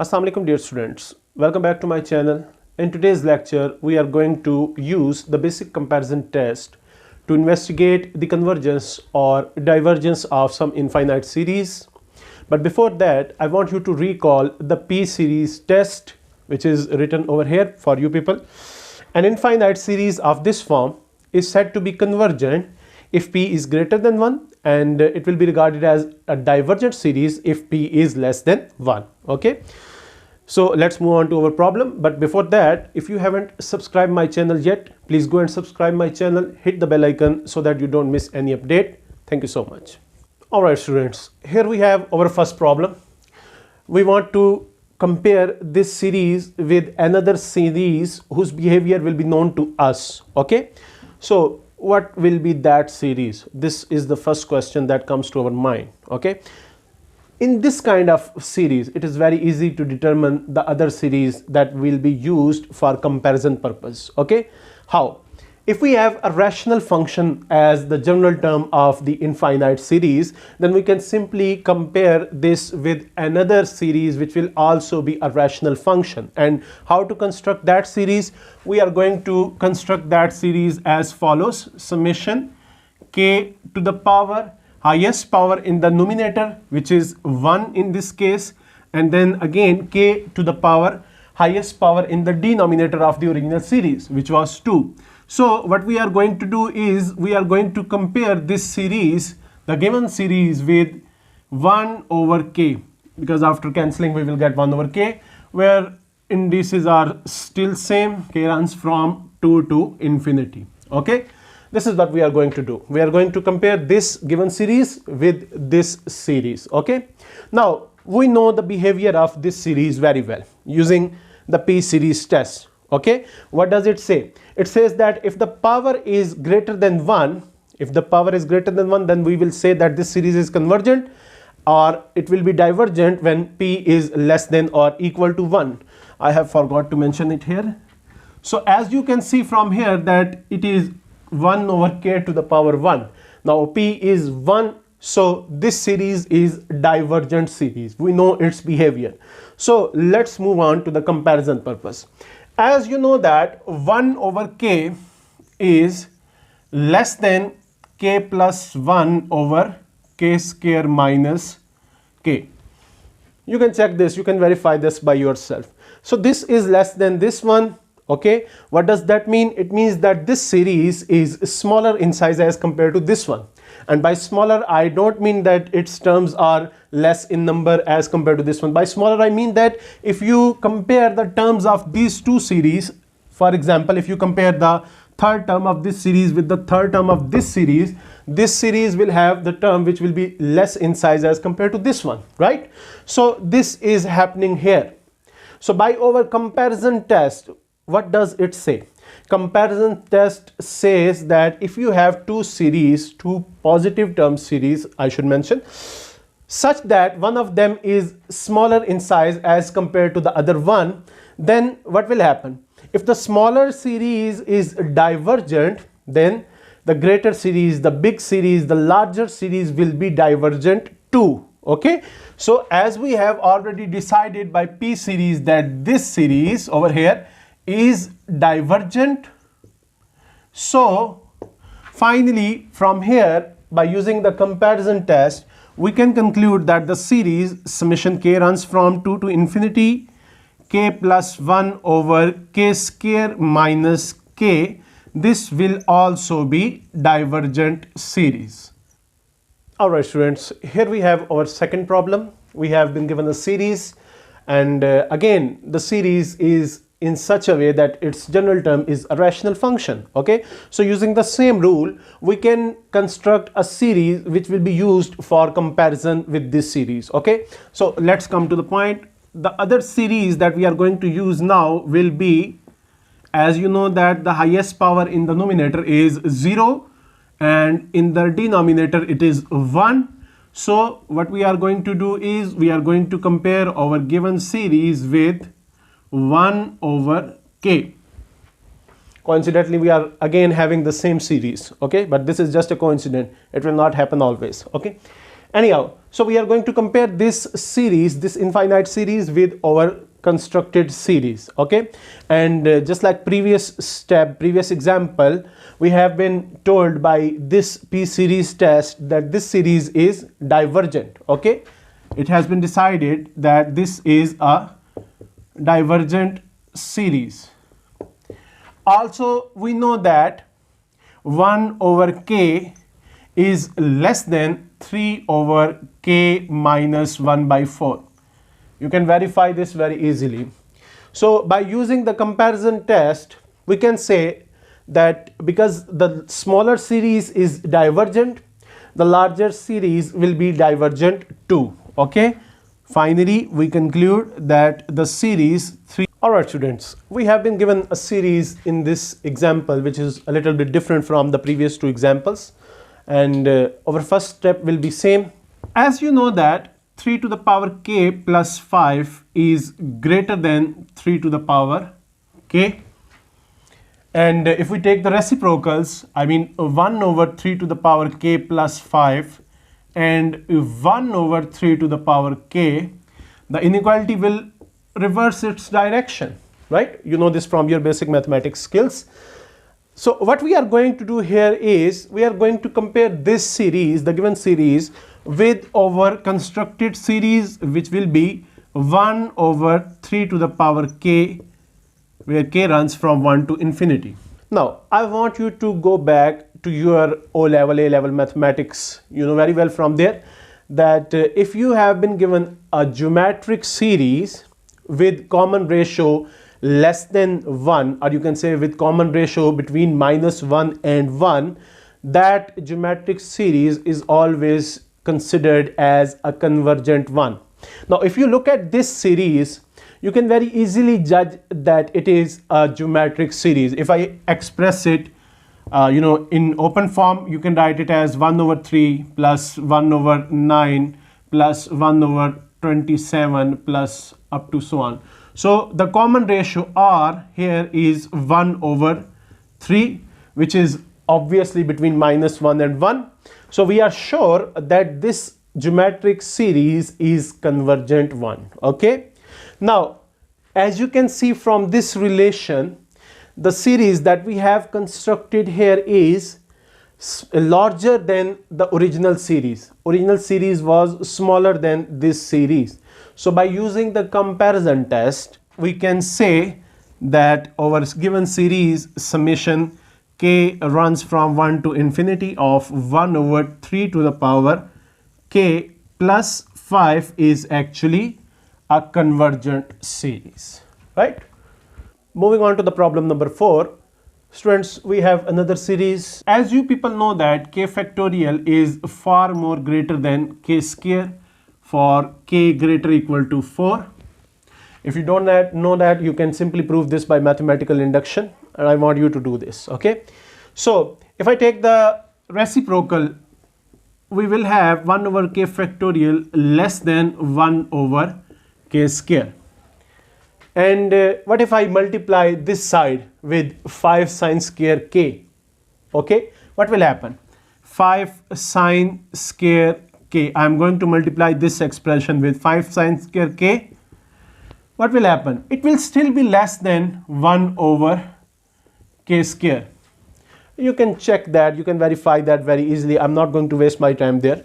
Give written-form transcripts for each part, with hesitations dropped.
Assalamu alaikum dear students, welcome back to my channel. In today's lecture we are going to use the basic comparison test to investigate the convergence or divergence of some infinite series. But before that I want you to recall the P series test which is written over here for you people. An infinite series of this form is said to be convergent if P is greater than 1, and it will be regarded as a divergent series if P is less than 1. Okay, so let's move on to our problem. But before that, if you haven't subscribed my channel yet, please go and subscribe my channel, hit the bell icon so that you don't miss any update. Thank you so much. Alright students, here we have our first problem. We want to compare this series with another series whose behavior will be known to us. Okay, so what will be that series? This is the first question that comes to our mind. Okay, in this kind of series it is very easy to determine the other series that will be used for comparison purpose. Okay, how? If we have a rational function as the general term of the infinite series, then we can simply compare this with another series which will also be a rational function. And how to construct that series? We are going to construct that series as follows: summation k to the power highest power in the numerator, which is 1 in this case, and then again k to the power highest power in the denominator of the original series, which was 2. So what we are going to do is we are going to compare this series, the given series, with 1 over k, because after cancelling we will get 1 over k, where indices are still same. K runs from 2 to infinity. Okay, this is what we are going to do. We are going to compare this given series with this series. Okay, now we know the behavior of this series very well using the P series test. Okay, what does it say? It says that if the power is greater than 1, then we will say that this series is convergent, or it will be divergent when P is less than or equal to 1. I have forgot to mention it here. So as you can see from here that it is 1 over k to the power 1. Now P is 1, so this series is divergent series. We know its behavior. So let's move on to the comparison purpose. As you know that 1 over k is less than k plus 1 over k square minus k. You can check this, you can verify this by yourself. So this is less than this one. Okay, what does that mean? It means that this series is smaller in size as compared to this one. And by smaller, I don't mean that its terms are less in number as compared to this one. By smaller, I mean that if you compare the terms of these two series, for example, if you compare the third term of this series with the third term of this series will have the term which will be less in size as compared to this one, right? So this is happening here. So by our comparison test, what does it say? Comparison test says that if you have two series, two positive term series, I should mention, such that one of them is smaller in size as compared to the other one, then what will happen? If the smaller series is divergent, then the greater series, the big series, the larger series will be divergent too. Okay, so as we have already decided by P series that this series over here is divergent, so finally from here, by using the comparison test, we can conclude that the series summation k runs from 2 to infinity k plus 1 over k square minus k. This will also be divergent series. Alright students, here we have our second problem. We have been given a series, and again the series is in such a way that its general term is a rational function. Okay, so using the same rule we can construct a series which will be used for comparison with this series. Okay, so let's come to the point. The other series that we are going to use now will be, as you know that the highest power in the numerator is 0 and in the denominator it is 1. So what we are going to do is we are going to compare our given series with 1 over k. Coincidentally, we are again having the same series. Okay, but this is just a coincidence. It will not happen always. Okay, Anyhow, so we are going to compare this series, this infinite series, with our constructed series. Okay, and just like previous example, we have been told by this P series test that this series is divergent. Okay, it has been decided that this is a divergent series. Also, we know that 1 over k is less than 3 over k minus 1 by 4. You can verify this very easily. So by using the comparison test, we can say that because the smaller series is divergent, the larger series will be divergent too. Okay, finally we conclude that the series 3. Alright students, we have been given a series in this example which is a little bit different from the previous two examples, and our first step will be same. As you know that 3 to the power k plus 5 is greater than 3 to the power k, and if we take the reciprocals, I mean 1 over 3 to the power k plus 5 and 1 over 3 to the power k, the inequality will reverse its direction, right? You know this from your basic mathematics skills. So what we are going to do here is we are going to compare this series, the given series, with our constructed series, which will be 1 over 3 to the power k, where k runs from 1 to infinity. Now I want you to go back to your O-level, A-level mathematics. You know very well from there that if you have been given a geometric series with common ratio less than 1, or you can say with common ratio between -1 and 1, that geometric series is always considered as a convergent one. Now if you look at this series, you can very easily judge that it is a geometric series. If I express it in open form, you can write it as 1 over 3 plus 1 over 9 plus 1 over 27 plus up to so on. So the common ratio R here is 1 over 3, which is obviously between -1 and 1. So we are sure that this geometric series is convergent one. Okay, now as you can see from this relation, the series that we have constructed here is larger than the original series. Original series was smaller than this series. So by using the comparison test, we can say that our given series summation k runs from 1 to infinity of 1 over 3 to the power k plus 5 is actually a convergent series, right? Moving on to the problem number 4. Students, we have another series. As you people know that k factorial is far more greater than k square for k greater equal to 4. If you don't know that, you can simply prove this by mathematical induction, and I want you to do this. Okay, so if I take the reciprocal, we will have 1 over k factorial less than 1 over k square. And what if I multiply this side with 5 sine square k? Okay, what will happen? 5 sine square k. I am going to multiply this expression with 5 sine square k. What will happen? It will still be less than 1 over k square. You can check that, you can verify that very easily. I'm not going to waste my time there.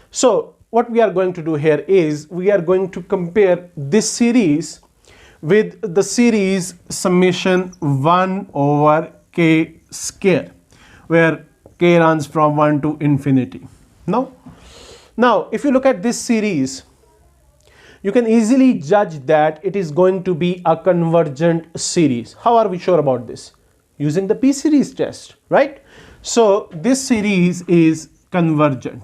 So what we are going to do here is we are going to compare this series with the series summation 1 over k square, where k runs from 1 to infinity. Now if you look at this series, you can easily judge that it is going to be a convergent series. How are we sure about this? Using the P series test, right? So this series is convergent.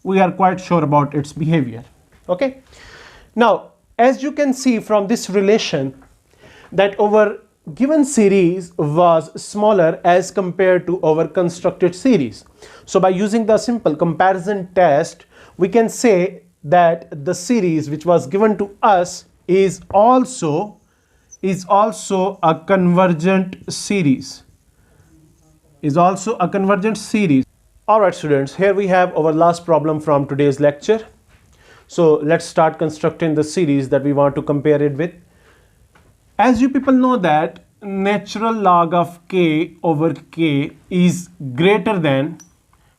We are quite sure about its behavior. Okay, now as you can see from this relation that our given series was smaller as compared to our constructed series. So by using the simple comparison test, we can say that the series which was given to us is also a convergent series. Alright students, here we have our last problem from today's lecture. So let's start constructing the series that we want to compare it with. As you people know that natural log of k over k is greater than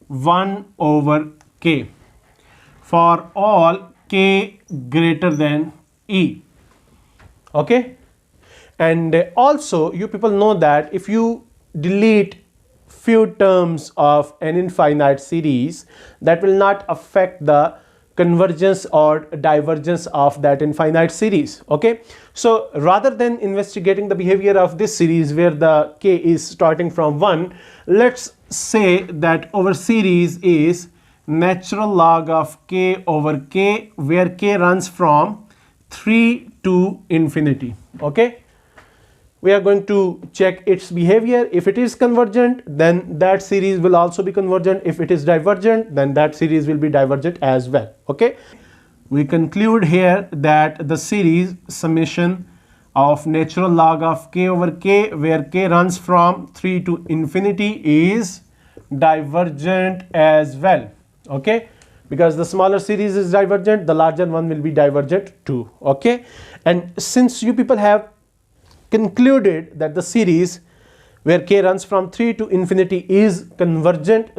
1 over k for all k greater than e. Okay, and also you people know that if you delete few terms of an infinite series, that will not affect the convergence or divergence of that infinite series. Okay, so rather than investigating the behavior of this series where the k is starting from 1, let's say that our series is natural log of k over k where k runs from 3 to infinity. Okay, we are going to check its behavior. If it is convergent, then that series will also be convergent. If it is divergent, then that series will be divergent as well. Okay, we conclude here that the series summation of natural log of k over k where k runs from 3 to infinity is divergent as well. Okay, because the smaller series is divergent, the larger one will be divergent too. Okay, and since you people have concluded that the series where k runs from 3 to infinity is divergent,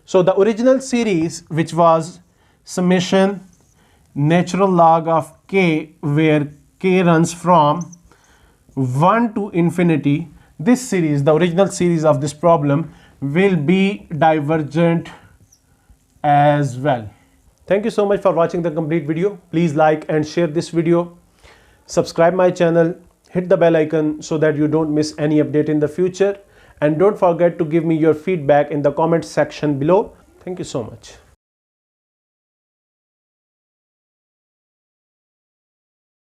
so the original series, which was summation natural log of k where k runs from 1 to infinity, this series, the original series of this problem, will be divergent as well. Thank you so much for watching the complete video. Please like and share this video, subscribe my channel, hit the bell icon so that you don't miss any update in the future, and don't forget to give me your feedback in the comment section below. Thank you so much.